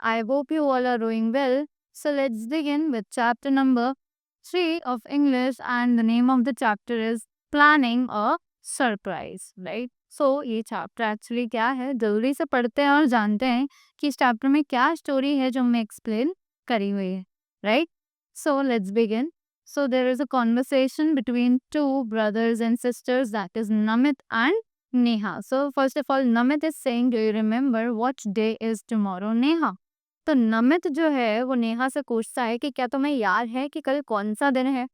I hope you all are doing well. So let's begin with chapter number 3 of English, and the name of the chapter is Planning a Surprise, right? So ये chapter actually क्या है, जल्दी से पढ़ते हैं और जानते हैं कि इस chapter में क्या story है जो हमें explain करी हुई है, right? So let's begin. So there is a conversation between two brothers and sisters, that is Namit and Neha. So first of all, Namit is saying, do you remember what day is tomorrow, Neha? तो नमित जो है वो नेहा से पूछता है कि क्या तुम्हें याद है कि कल कौन सा दिन है?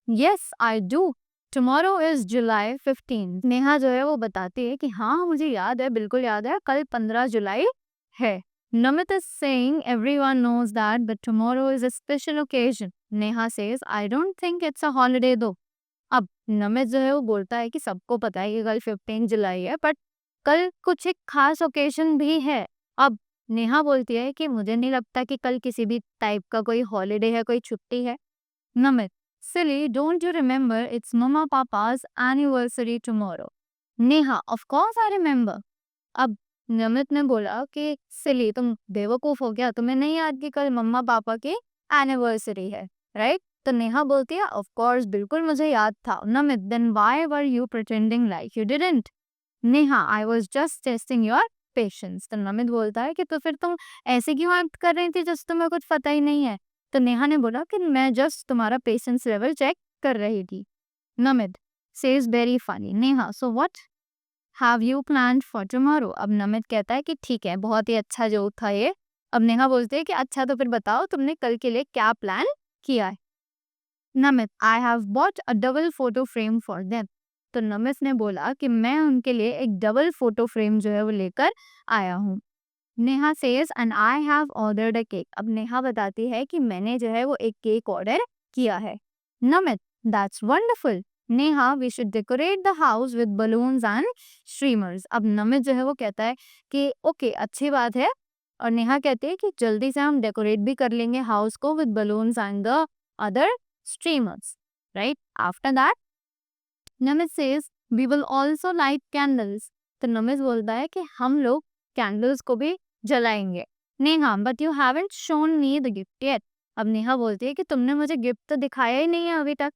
Yes I do, tomorrow is July 15। Neha जो है वो बताती है कि हाँ मुझे याद है, बिल्कुल याद है, कल 15 जुलाई है। Namit is saying everyone knows that but tomorrow is a special occasion. Neha says I don't think it's a holiday though. अब नमित जो है वो बोलता है कि सबको पता है कि कल 15 जुलाई है, बट कल कुछ एक खास ओकेजन भी है। अब नेहा बोलती है कि मुझे नहीं लगता कि कल किसी भी टाइप का कोई हॉलिडे है, कोई छुट्टी है। Namit, silly, don't you remember it's mamma papa's anniversary tomorrow? Neha, of course I remember. अब नमित ने बोला कि सिली, तुम बेवकूफ हो गया, तुम्हें नहीं याद कि कल मम्मा पापा की एनिवर्सरी है, राइट? तो नेहा बोलती है ऑफ कोर्स, बिल्कुल मुझे याद था। Namit, then why were you pretending like you didn't? Neha, I was just testing your patience. तो नमित बोलता है कि तो फिर तुम ऐसे क्यों एक्ट कर रही थी जैसे तुम्हें कुछ पता ही नहीं है? तो नेहा ने बोला कि मैं जस्ट तुम्हारा पेशेंस लेवल चेक कर रही थी। Namit says very funny. Neha, so what have you planned for tomorrow? अब नमित कहता है कि ठीक है, बहुत ही अच्छा जोक था ये। अब नेहा बोलती है कि अच्छा तो फिर बताओ तुमने कल के लिए क्या प्लान किया है? Namit, I have bought a double photo frame for them. तो नमित ने बोला कि मैं उनके लिए एक डबल फोटो फ्रेम जो है वो लेकर आया हूँ। Neha says and I have ordered a cake. अब नेहा बताती है कि मैंने जो है वो एक केक ऑर्डर किया है। Namit, that's wonderful. Neha, we should decorate the house with balloons and streamers. अब नमित जो है वो कहता है कि ओके, अच्छी बात है। और नेहा कहती है कि जल्दी से हम डेकोरेट भी कर लेंगे हाउस को with balloons and the other streamers, right? After that Namit says we will also light candles. तो नमित बोलता है कि हम लोग कैंडल्स को भी जलाएंगे। Neha, but you haven't shown me the gift yet. अब नेहा बोलती है कि तुमने मुझे गिफ्ट तो दिखाया ही नहीं है अभी तक।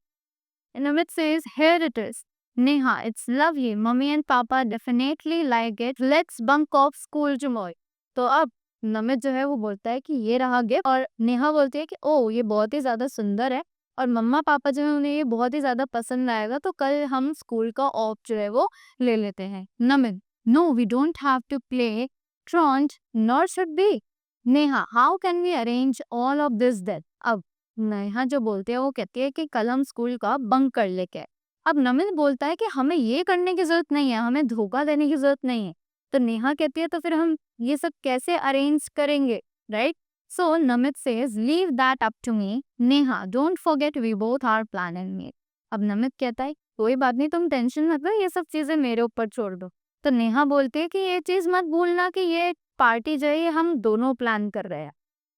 Namit says here it is. Neha, it's lovely, mummy and papa definitely like it, let's bunk off school tomorrow. तो अब नमित जो है वो बोलता है कि ये रहा गिफ्ट, और नेहा बोलती है कि ओ ये बहुत ही ज्यादा सुंदर है और मम्मा पापा जो है उन्हें ये बहुत ही ज्यादा पसंद आएगा, तो कल हम स्कूल का ऑफ जो है वो ले लेते हैं। Namit, no we don't have to play truant nor should be. Neha, how can we arrange all of this then? अब नेहा जो बोलती है वो कहती है कि कल हम स्कूल का बंक कर लेके। अब नमित बोलता है कि हमें ये करने की जरूरत नहीं है, हमें धोखा देने की जरूरत नहीं है। तो नेहा कहती है तो फिर हम ये सब कैसे अरेंज करेंगे, right? So Namit says leave that up to me. Neha, don't forget we both are planning made. अब नमित कहता है कोई बात नहीं, तुम टेंशन मत लो, ये सब चीजें मेरे ऊपर छोड़ दो। तो नेहा बोलती है कि ये चीज मत भूलना कि ये पार्टी जो है ये हम दोनों प्लान कर रहे हैं।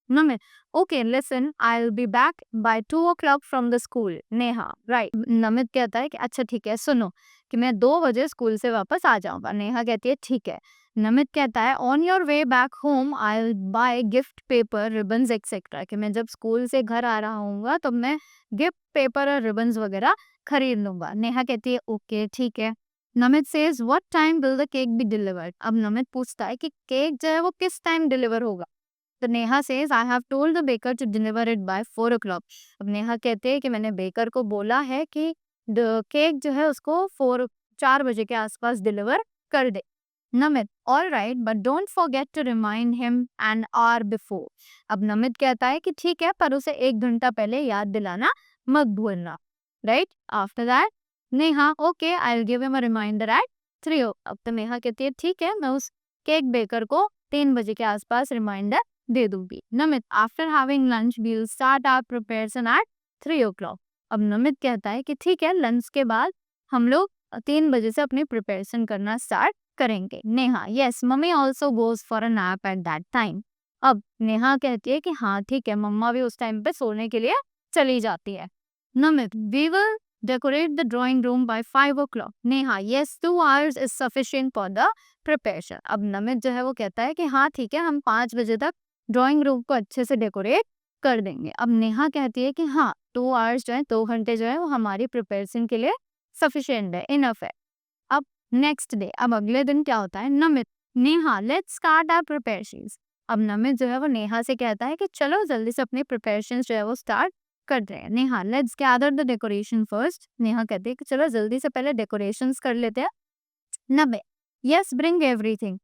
Namit, okay, listen, I'll be back by 2 o'clock from the school. Neha, right. Namit कहता है कि अच्छा ठीक है, सुनो कि मैं 2 बजे स्कूल से वापस आ जाऊंगा। नेहा कहती है ठीक है। नमित कहता है on your way back home I'll buy gift paper, ribbons etcetera, कि मैं जब स्कूल से घर आ रहा हूँ तो मैं गिफ्ट पेपर और रिबन्स वगैरह खरीद लूंगा। नेहा कहती है ओके ठीक है। Namit says what time will the cake be delivered? अब नमित पूछता है कि केक जो है वो किस टाइम डिलीवर होगा? तो Neha says I have told the baker to deliver it by 4 o'clock। अब नेहा कहते हैं कि मैंने बेकर को बोला है कि द केक जो है उसको 4 बजे के आसपास डिलीवर कर दे। Namit, all right, but don't forget to remind him an hour before. अब नमित कहता है कि ठीक है, पर उसे 1 घंटा पहले याद दिलाना मत भूलना, right? After that Neha, okay I will give him a reminder at 3 o'clock। अब तो नेहा कहती है ठीक है, मैं उस केक बेकर को 3 बजे के आसपास रिमाइंडर दे दूंगी। Namit, after having lunch we will start our preparation at 3 o'clock। अब नमित कहता है कि ठीक है, लंच के बाद हम लोग 3 बजे से अपनी प्रिपरेशन करना स्टार्ट करेंगे। Neha, yes, mummy also goes for a nap at that time. अब नेहा कहती है कि हाँ ठीक है, मम्मा भी उस टाइम पे सोने के लिए चली जाती है। Namit, we will decorate the drawing room by 5 o'clock। Neha, yes, 2 hours is sufficient for the preparation. अब नमित जो है वो कहता है कि हाँ ठीक है, हम 5 बजे तक ड्राइंग रूम को अच्छे से डेकोरेट कर देंगे। अब नेहा कहती है कि हाँ 2 आवर्स जो है 2 घंटे जो है वो हमारी प्रिपरेशन के लिए सफिशिएंट है, इनफ है। अब नेक्स्ट डे, अब अगले दिन क्या होता है, Namit Neha let's start our preparations. अब नमित जो है वो नेहा से कहता है कि चलो जल्दी से अपनी प्रिपरेशंस जो है वो स्टार्ट कर रहे हैं। Neha let's gather the decoration first. Neha कहती है कि चलो जल्दी से पहले डेकोरेशंस कर लेते हैं। Namit yes bring everything.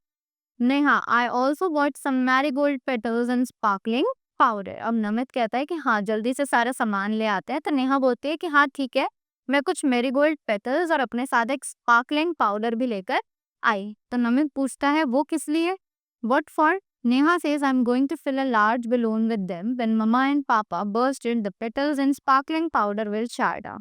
Neha I also bought some marigold petals and sparkling powder. अब नमित कहता है कि हाँ जल्दी से सारा सामान ले आते हैं। तो नेहा बोलती है कि हाँ ठीक है, मैं कुछ मैरीगोल्ड पेटल्स और अपने साथ एक स्पार्कलिंग पाउडर भी लेकर आई। तो नमित पूछता है वो किस लिए, what for. Neha says I am going to fill a large balloon with them when mamma and papa bursted the petals and sparkling powder will शारदा।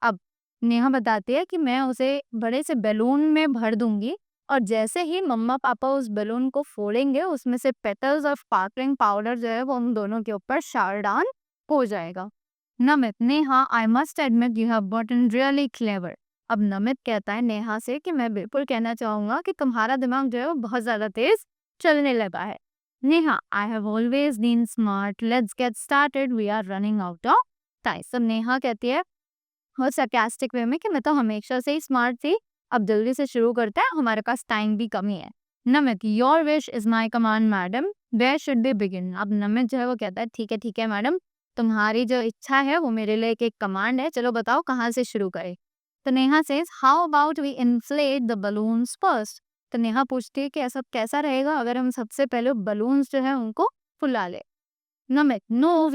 अब नेहा बताती है कि मैं उसे बड़े से बैलून में भर दूंगी और जैसे ही मम्मा पापा उस बैलून को फोड़ेंगे उसमें से पेटल्स और स्पार्कलिंग पाउडर जो है वो उन दोनों के ऊपर शारडान हो जाएगा। Namit Neha I must admit you have gotten really clever. अब नमित कहता है नेहा से कि मैं बिल्कुल कहना चाहूंगा कि तुम्हारा दिमाग जो है वो बहुत ज्यादा तेज चलने लगा है। Neha I have always been smart, let's get started, we are running out of time. सब नेहा कहती है और sarcastic वे में कि मैं तो हमेशा से ही स्मार्ट थी, अब जल्दी से शुरू करते हैं, हमारे पास टाइम भी कम ही है। Namit your wish is my command madam, where should be begin. अब नमित जो है वो कहता है ठीक है मैडम, तुम्हारी जो इच्छा है वो मेरे लिए एक कमांड है, चलो बताओ कहाँ से शुरू करें। तो Neha says how about we inflate the balloons first. तो नेहा पूछती है कि ऐसा कैसा रहेगा अगर हम सबसे पहले बलून्स जो है उनको फुला ले। Namit, no,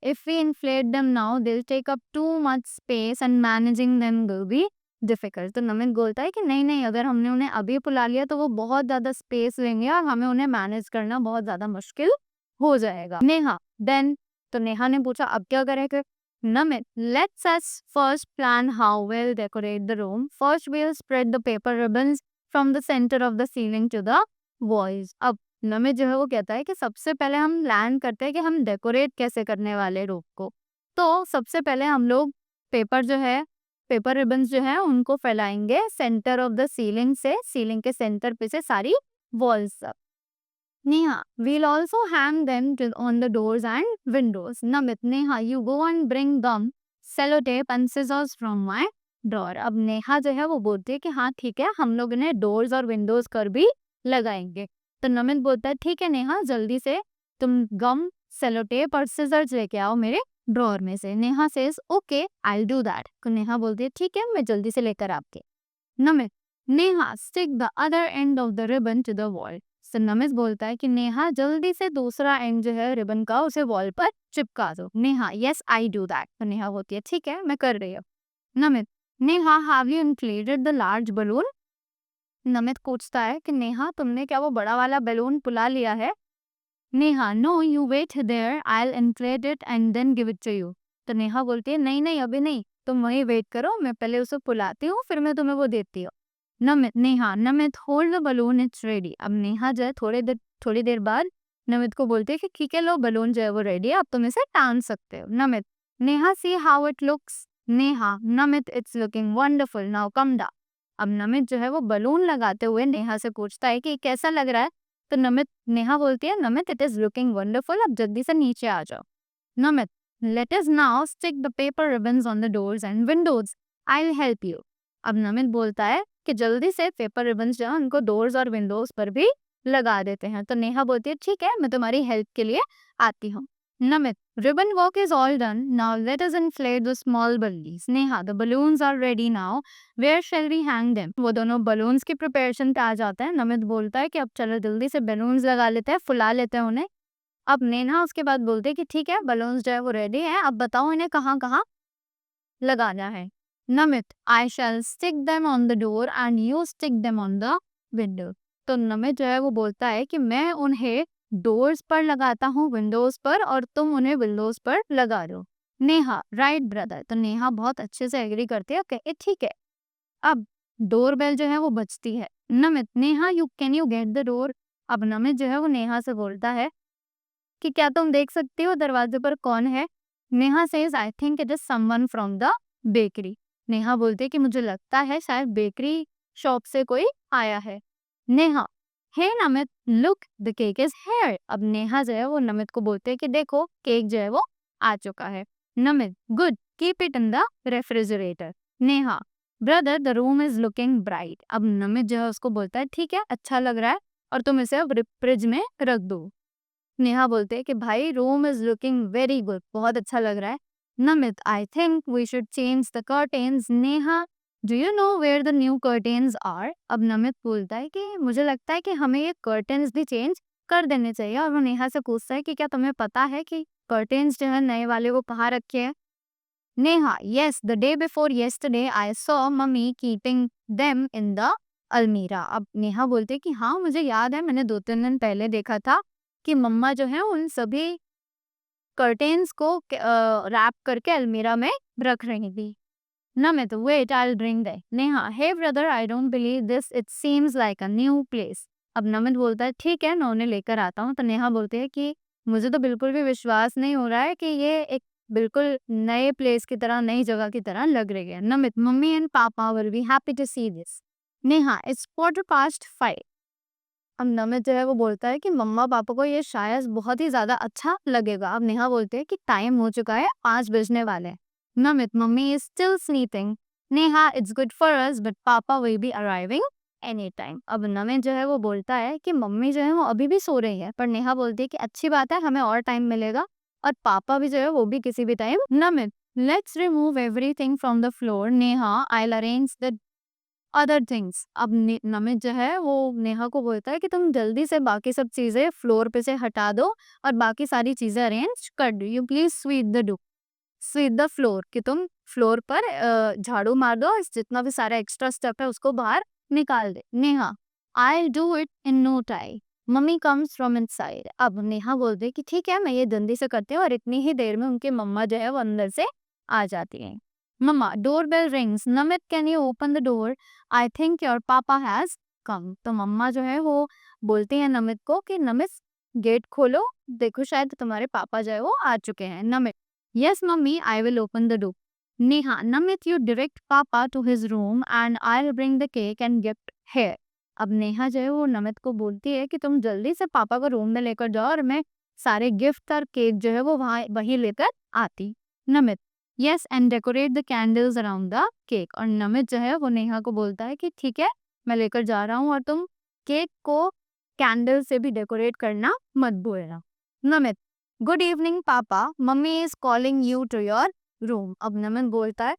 if we inflate them now, they'll take up too much space and managing them will be difficult. तो नमित बोलता है कि नहीं अगर हमने उन्हें अभी फुला लिया तो वो बहुत ज्यादा स्पेस लेंगे और हमें उन्हें मैनेज करना बहुत ज्यादा मुश्किल हो जाएगा। नेहा देन, तो नेहा ने पूछा अब क्या करेंगे। Namit let's us first plan how we'll decorate the room. First we'll spread the paper ribbons from the center of the ceiling to the walls. अब नमित जो है वो कहता है कि सबसे पहले हम प्लान करते हैं कि हम डेकोरेट कैसे करने वाले रूम को। तो सबसे पहले हम लोग पेपर रिबन्स जो है उनको फैलाएंगे सेंटर ऑफ द सीलिंग से, सीलिंग के सेंटर पे से सारी वॉल्स तक। Neha we'll also hang them on the doors and windows. Namit Neha you go and bring gum cello tape and scissors from my drawer. अब नेहा जो है वो बोलती है कि हाँ ठीक है, हम लोग इन्हें डोर्स और विंडोज कर भी लगाएंगे। तो नमित बोलता है ठीक है नेहा, जल्दी से तुम गम सेलो टेप और सिजर्स लेके आओ मेरे ड्रॉर में से। Neha says okay I will do that. तो नेहा बोलती है ठीक है, मैं जल्दी से लेकर आपके। Namit Neha stick the other end of the ribbon to the wall. तो नमित बोलता है कि नेहा जल्दी से दूसरा एंड जो है रिबन का उसे वॉल पर चिपका दो। Neha yes I do that. तो नेहा बोलती है ठीक है, मैं कर रही हूँ। Namit Neha have you inflated the large balloon. Namit पूछता है कि नेहा तुमने क्या वो बड़ा वाला बैलून फुला लिया है। Neha no you wait there I will inflate it and then give it to you. तो नेहा बोलती है नहीं अभी नहीं, तुम वहीं वेट करो, मैं पहले उसे फुलाती हूँ फिर मैं तुम्हें वो देती हूँ। Namit hold the balloon it's ready. अब नेहा जो है थोड़ी देर बाद नमित को बोलती है कि ठीक है लो बलून जो है वो रेडी है, अब तुम इसे टांग सकते हो। Namit Neha see how it looks. Neha Namit it's looking wonderful, now come down. अब नमित जो है वो बलून लगाते हुए नेहा से पूछता है कि कैसा लग रहा है। तो नेहा बोलती है Namit it is looking wonderful, अब जल्दी से नीचे आ जाओ। Namit let us now stick the paper ribbons on the doors and Windows, I will help you. अब नमित बोलता है कि जल्दी से पेपर रिबन्स जो है उनको डोर्स और विंडोज पर भी लगा देते हैं। तो नेहा बोलती है ठीक है, मैं तुम्हारी हेल्प के लिए आती हूँ। Namit, ribbon work is all done. Now let us inflate the small balloons. Neha, the balloons are ready now. Where shall we hang them? वो दोनों balloons की preparation पे आ जाते हैं। नमित बोलता है कि अब चलो जल्दी से balloons लगा लेते हैं, फुला लेते हैं उन्हें। अब नेहा उसके बाद बोलते हैं कि ठीक है balloons जो है वो ready है, अब बताओ इन्हें कहाँ कहाँ लगाना है। Namit I shall stick them on the door and you stick them on the window. तो नमित जो है वो बोलता है कि मैं उन्हें डोर्स पर लगाता हूँ, विंडोज पर, और तुम उन्हें विंडोज पर लगा दो। Neha right brother. तो नेहा बहुत अच्छे से एग्री करती है, ओके ठीक है। अब डोर बेल जो है वो बजती है। Namit Neha can you get the door. अब नमित जो है वो नेहा से बोलता है कि क्या तुम देख सकती हो दरवाजे पर कौन है। Neha says I think it is someone from the bakery. Neha बोलती है कि मुझे लगता है शायद बेकरी शॉप से कोई आया है। Neha hey Namit, look the cake is here. अब नेहा जो है वो नमित को बोलते हैं कि देखो केक जो है वो आ चुका है। Namit, good, keep it in the refrigerator. Neha, brother the room is looking bright. अब नमित जो है उसको बोलता है ठीक है, अच्छा लग रहा है और तुम इसे अब फ्रिज में रख दो। नेहा बोलते हैं कि भाई room is looking very good, बहुत अच्छा लग रहा है। Namit, I think we should change the curtains. Neha, do you know where the new curtains are. अब नमित बोलता है कि मुझे लगता है कि हमें ये कर्टेन्स भी चेंज कर देने चाहिए और वो नेहा से पूछता है कि क्या तुम्हें पता है कि कर्टेन्स जो है नए वाले वो कहाँ रखे हैं। Neha, yes, the day before yesterday I saw mummy keeping them in the अलमीरा। अब नेहा बोलते कि हाँ मुझे याद है, मैंने 2-3 दिन पहले देखा था कि मम्मा जो है उन सभी कर्टेन्स को रैप करके अलमीरा में रख रही थी। Namit, wait, I'll bring them। Neha, hey brother, I don't believe this, it seems like a new place। अब नमित बोलता है ठीक है मैं उन्हें लेकर आता हूँ। तो नेहा बोलती है कि मुझे तो बिल्कुल भी विश्वास नहीं हो रहा है कि ये एक बिल्कुल नए प्लेस की तरह, नई जगह की तरह लग रही है। Namit, mummy and papa will be happy to see this. Neha, it's 5:15। अब नमित जो है वो बोलता है कि मम्मा पापा को ये शायद बहुत ही ज्यादा अच्छा लगेगा। अब नेहा बोलते हैं कि टाइम हो चुका है, 5 बजने वाले हैं। Namit, mummy is still sleeping. Neha, it's good for us but papa will be arriving any time. अब नमित जो है वो बोलता है कि मम्मी जो है वो अभी भी सो रही है, पर नेहा बोलती है कि अच्छी बात है, हमें और टाइम मिलेगा और पापा भी जो है वो भी किसी भी time. Namit, let's remove everything from the floor. Neha, I will arrange the other things. अब नमित जो है वो नेहा को बोलता है कि तुम जल्दी से बाकी सब चीजें फ्लोर पे से हटा दो और बाकी सारी चीजें अरेंज कर दो। You please sweep the floor, कि तुम फ्लोर पर झाड़ू मार दो और जितना भी सारा एक्स्ट्रा स्टफ है उसको बाहर निकाल दे। Neha, I do it in no time, mummy comes from inside. अब नेहा बोलते है कि ठीक है मैं ये जल्दी से करती हूँ और इतनी ही देर में उनकी मम्मा जो है वो अंदर से आ जाती है। Mamma, doorbell rings, Namit can you open the door, I think your papa has come. तो मम्मा जो है वो बोलती है नमित को कि नमित गेट खोलो, देखो शायद तुम्हारे पापा जो है वो आ चुके हैं। Namit, yes mummy, I will open the door। Neha, Namit, you direct Papa to his room and I'll bring the cake and gift here। अब नेहा जो है वो नमित को बोलती है कि तुम जल्दी से पापा को रूम में लेकर जाओ और मैं सारे गिफ्ट और केक जो है वो वहीं लेकर आती। Namit, yes, and decorate the candles around the cake। और नमित जो है वो नेहा को बोलता है कि ठीक है मैं लेकर जा रहा हूँ और तुम केक को कैंडल से भी डेकोरेट करना मत भूलना। Namit, good evening papa, mummy is calling you to your room. अब नमित बोलता है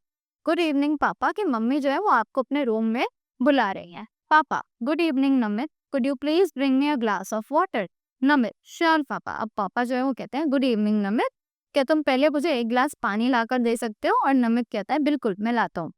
गुड इवनिंग पापा, कि मम्मी जो है वो आपको अपने रूम में बुला रही हैं। पापा, good evening Namit, could you please bring me a glass of water. Namit, sure पापा। अब पापा जो है वो कहते हैं गुड इवनिंग नमित, क्या तुम पहले मुझे एक गिलास पानी लाकर दे सकते हो। और नमित कहता है बिल्कुल मैं लाता हूँ।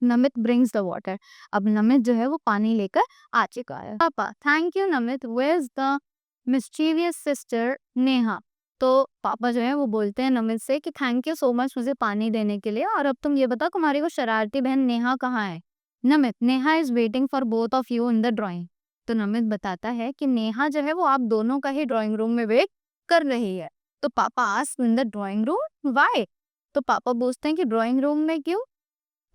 Namit brings the water. अब नमित जो है वो पानी लेकर आ चुका है। Papa, thank you Namit, where is the mischievous sister Neha. तो पापा जो है वो बोलते हैं नमित से कि थैंक यू सो मच मुझे पानी देने के लिए, और अब तुम ये बताओ तुम्हारी वो शरारती बहन नेहा कहाँ है। Namit, Neha is waiting for both of you in the drawing. तो नमित बताता है कि नेहा जो है वो आप दोनों का ही ड्राइंग रूम में वेट कर रही है। तो पापा ask in the drawing room why. तो पापा पूछते हैं कि ड्राइंग रूम में क्यों।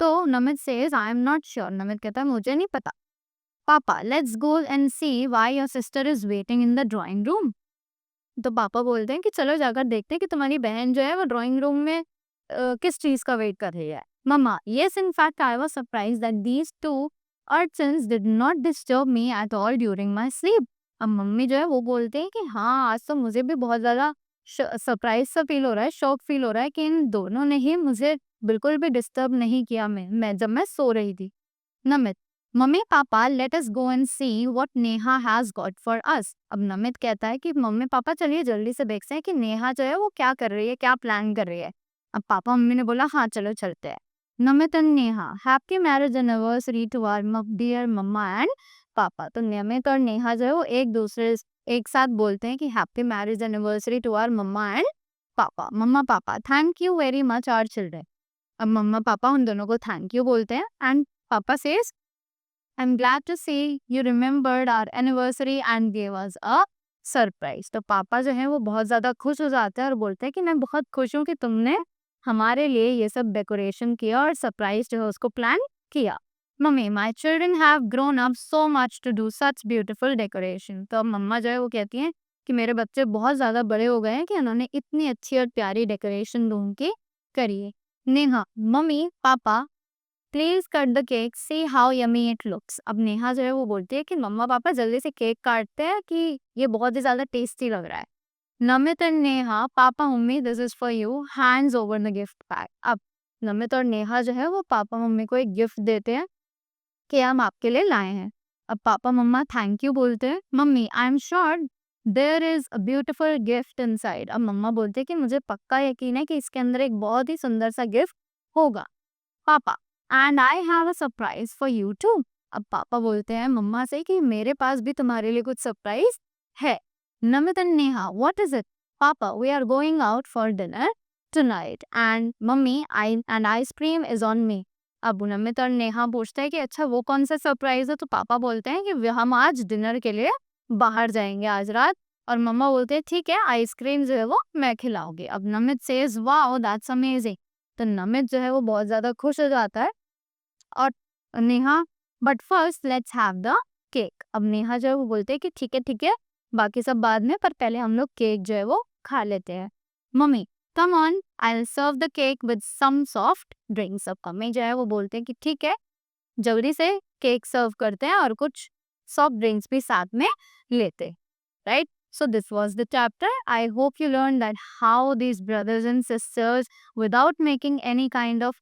तो Namit says I am not sure. Namit कहता है मुझे नहीं पता। Papa, let's go and see why your sister is waiting in the drawing room. तो पापा बोलते हैं कि चलो जाकर देखते हैं कि तुम्हारी बहन जो है वो ड्राइंग रूम में किस चीज का वेट कर रही है। Mamma, yes, in fact I was surprised that these two urchins did not disturb me at all during my sleep. अब मम्मी जो है वो बोलते हैं कि हाँ आज तो मुझे भी बहुत ज्यादा सरप्राइज सा फील हो रहा है, शॉक फील हो रहा है कि इन दोनों ने ही मुझे बिल्कुल भी डिस्टर्ब नहीं किया मैं जब मैं सो रही थी। Namit, mummy papa, let us go and see what Neha has got for us. अब नमित कहता है कि मम्मी पापा चलिए जल्दी से देखते हैं कि नेहा जो है वो क्या कर रही है, क्या प्लान कर रही है। अब पापा मम्मी ने बोला हाँ चलो चलते हैं। Namit and Neha, happy marriage anniversary to our dear mamma and papa. तो नमित और नेहा जो है वो एक साथ बोलते हैं कि happy marriage anniversary to our mamma and papa. Mamma papa, thank you very much our children. अब मम्मा पापा उन दोनों को थैंक यू बोलते हैं एंड पापा says I'm glad to see you remembered our anniversary and gave us a surprise। तो papa जो है वो बहुत ज़्यादा खुश हो जाते हैं और बोलते हैं कि मैं बहुत खुश हूँ कि तुमने हमारे लिए ये सब डेकोरेशन किया और सरप्राइज जो है उसको प्लान किया। Mummy my children have grown up so much to do such beautiful decoration. तो अब मम्मा जो है वो कहती हैं कि मेरे बच्चे बहुत ज़्यादा बड़े हो गए हैं कि उन्होंने इतनी अच्छी और प्यारी डेकोरेशन रूम की करी है। Neha, mummy papa please cut the cake, see how yummy it looks. अब नेहा जो है वो बोलती है कि मम्मा पापा जल्दी से केक काटते हैं कि ये बहुत ही ज़्यादा टेस्टी लग रहा है। Namit and Neha, papa mummy this is for you, hands over the gift pack. अब नमित और नेहा जो है वो पापा मम्मी को एक गिफ्ट देते हैं कि हम आपके लिए लाए हैं। अब पापा मम्मा थैंक यू बोलते हैं। Mummy I am sure there is a beautiful gift inside. अब मम्मा बोलते हैं कि मुझे पक्का यकीन है कि इसके अंदर एक बहुत ही सुंदर सा गिफ्ट होगा। Papa and I have a surprise for you too. अब पापा बोलते हैं मम्मा से कि मेरे पास भी तुम्हारे लिए कुछ सरप्राइज है। Namit and Neha, what is it? Papa we are going out for dinner tonight and mummy I and ice cream is on me. अब नमित और नेहा पूछते हैं कि अच्छा वो कौन सा सरप्राइज है? तो पापा बोलते हैं कि हम आज डिनर के लिए बाहर जाएंगे आज रात। और मम्मा बोलते हैं ठीक है, आइसक्रीम जो है वो मैं खिलाऊंगी। अब Namit says wow that's amazing. तो नमित जो है वो बहुत ज्यादा खुश हो जाता है। और Neha, but first let's have the cake. अब नेहा जो है वो बोलते हैं कि ठीक है बाकी सब बाद में, पर पहले हम लोग केक जो है वो खा लेते हैं। Mummy come on, I will serve the cake with some soft drinks. अब मम्मी जो है वो बोलते हैं कि ठीक है, जल्दी से केक सर्व करते हैं और कुछ सॉफ्ट ड्रिंक्स भी साथ में लेते हैं, right? So this was the chapter. I hope you learned that how these brothers and sisters, without making any kind of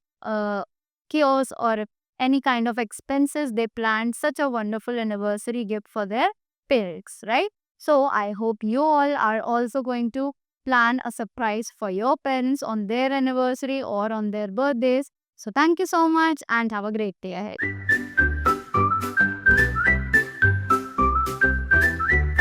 chaos or any kind of expenses, they planned such a wonderful anniversary gift for their parents, right? So I hope you all are also going to plan a surprise for your parents on their anniversary or on their birthdays. So thank you so much and have a great day ahead.